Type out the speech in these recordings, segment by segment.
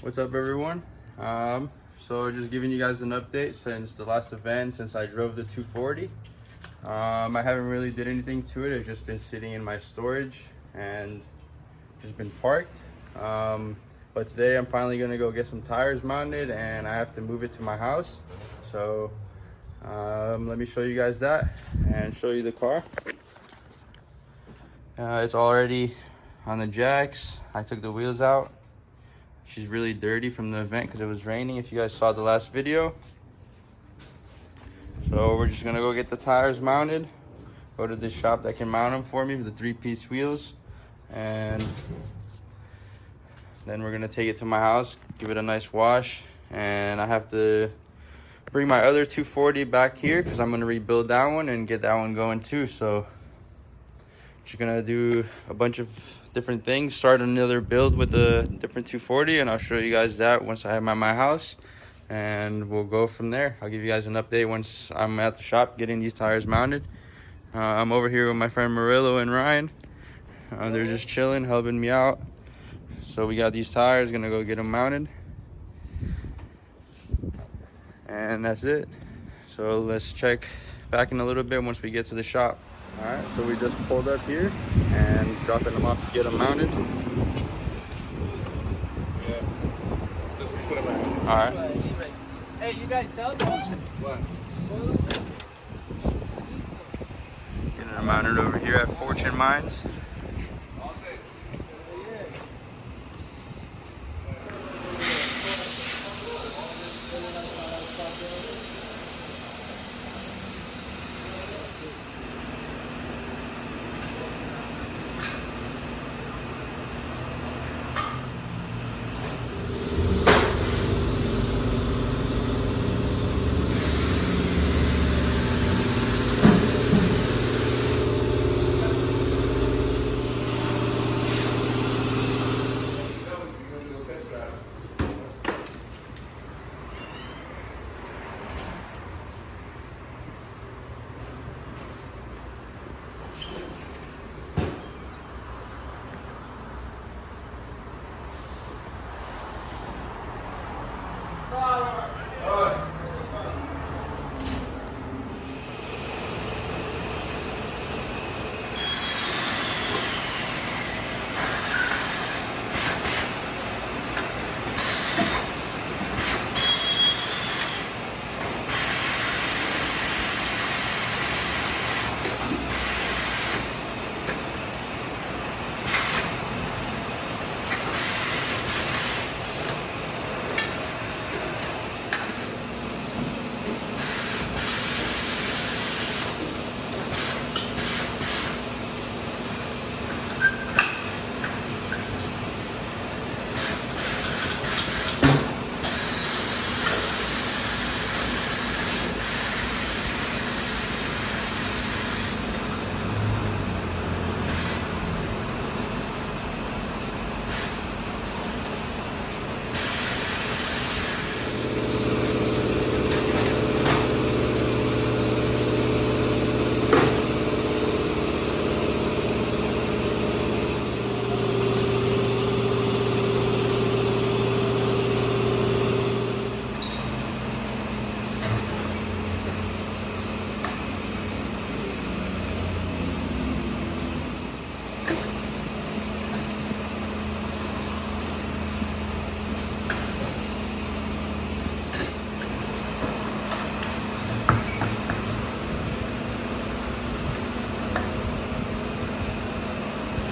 What's up, everyone? So just giving you guys an update since the last event, since I drove the 240. I haven't really did anything to it. It's just been sitting in my storage and just been parked. But today I'm finally gonna go get some tires mounted and I have to move it to my house. So let me show you guys that and show you the car. It's already on the jacks. I took the wheels out. She's really dirty from the event because it was raining, if you guys saw the last video. So we're just gonna go get the tires mounted, go to this shop that can mount them for me with the 3-piece wheels, and then we're gonna take it to my house, give it a nice wash, and I have to bring my other 240 back here because I'm gonna rebuild that one and get that one going too. So just gonna do a bunch of different things, start another build with a different 240, and I'll show you guys that once I have my house, and we'll go from there. I'll give you guys an update once I'm at the shop getting these tires mounted. I'm over here with my friend Murillo and Ryan. They're just chilling, helping me out. So we got these tires, gonna go get them mounted, and that's it. So let's check back in a little bit once we get to the shop. All right, so we just pulled up here and dropping them off to get them mounted. Yeah. Just put them out. All right. Hey, you guys sell those? What? Getting them mounted over here at Fortune Mines. All day.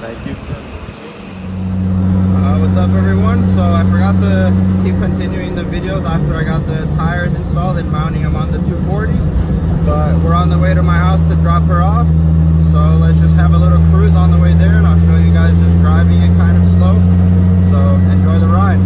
Thank you. What's up, everyone? So I forgot to keep continuing the videos after I got the tires installed and mounting them on the 240, but we're on the way to my house to drop her off. So let's just have a little cruise on the way there, and I'll show you guys just driving it kind of slow. So enjoy the ride.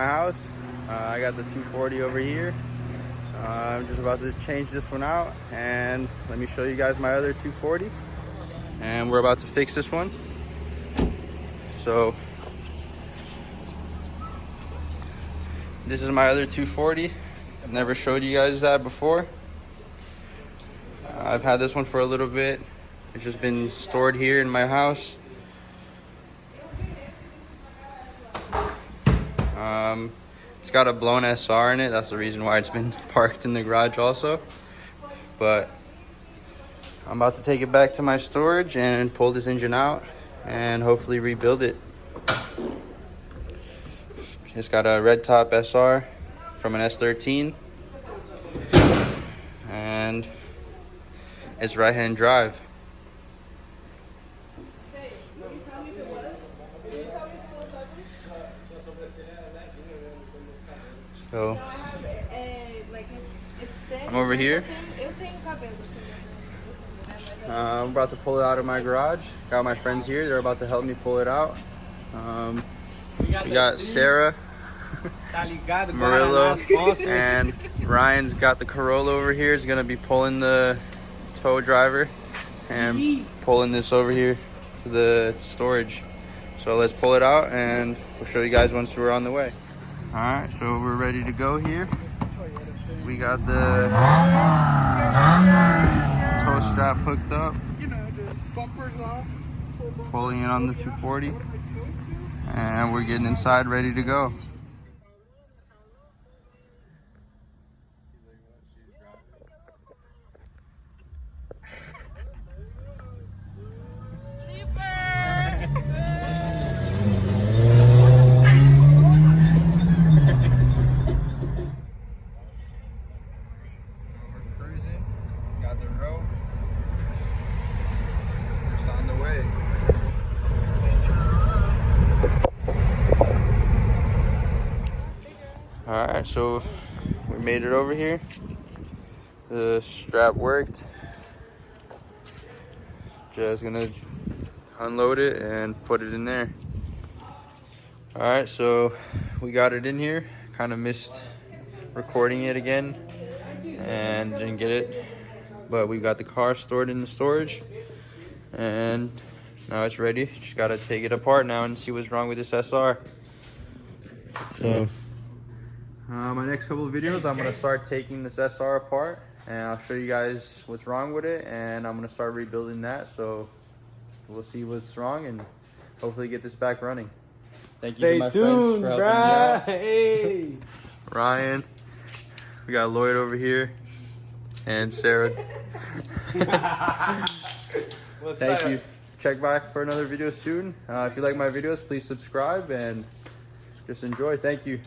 house. I got the 240 over here. I'm just about to change this one out, and let me show you guys my other 240. And we're about to fix this one. So this is my other 240. Never showed you guys that before. I've had this one for a little bit. It's just been stored here in my house. It's got a blown SR in it. That's the reason why it's been parked in the garage also. But I'm about to take it back to my storage and pull this engine out and hopefully rebuild it. It's got a red top SR from an S13. And it's right-hand drive. So I'm over here. I'm about to pull it out of my garage. Got my friends here. They're about to help me pull it out. We got Sarah, Murillo, and Ryan's got the Corolla over here. He's gonna be pulling the tow driver and pulling this over here to the storage. So let's pull it out and we'll show you guys once we're on the way. All right, so we're ready to go here. We got the tow strap hooked up. Pulling it on the 240. And we're getting inside ready to go. Got the rope. Just on the way. Alright, so we made it over here. The strap worked. Just gonna unload it and put it in there. Alright, so we got it in here. Kind of missed recording it again and didn't get it. But we got the car stored in the storage and now it's ready. Just gotta take it apart now and see what's wrong with this SR. So my next couple of videos, I'm gonna start taking this SR apart and I'll show you guys what's wrong with it, and I'm gonna start rebuilding that. So we'll see what's wrong and hopefully get this back running. Thank you to my friends for helping me out. Hey. Ryan, we got Lloyd over here, and Sarah. Thank you. Check back for another video soon. If you like my videos, please subscribe and just enjoy. Thank you.